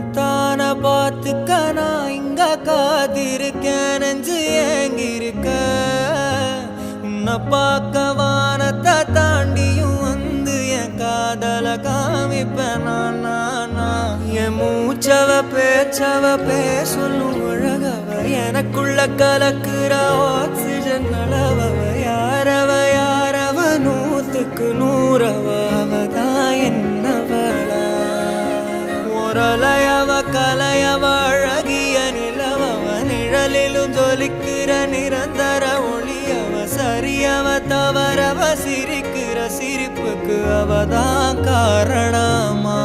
உன்னத்தான பார்த்துக்க நான் இங்க காத்திருக்கேன் நெஞ்சு ஏங்கிருக்க உன்னை பார்க்க வானத்தை தாண்டியும் வந்து என் காதல காமிப்பேன் நான் என் மூச்சவ பேச்சவ பேசலும் அழகவ எனக்குள்ள கலக்குற ஆக்சிஜன் அளவவ யாரவ நூத்துக்கு நூறவ அவதான் என்னவள ஒரலையவ கலையவ அழகிய நிலவவ நிழலிலும் ஜொலிக்கிற நிரந்தர ஒளியவ சரியவ தவறவ சிரிக்கிற சிரிப்புக்கு அவதான் காரணமா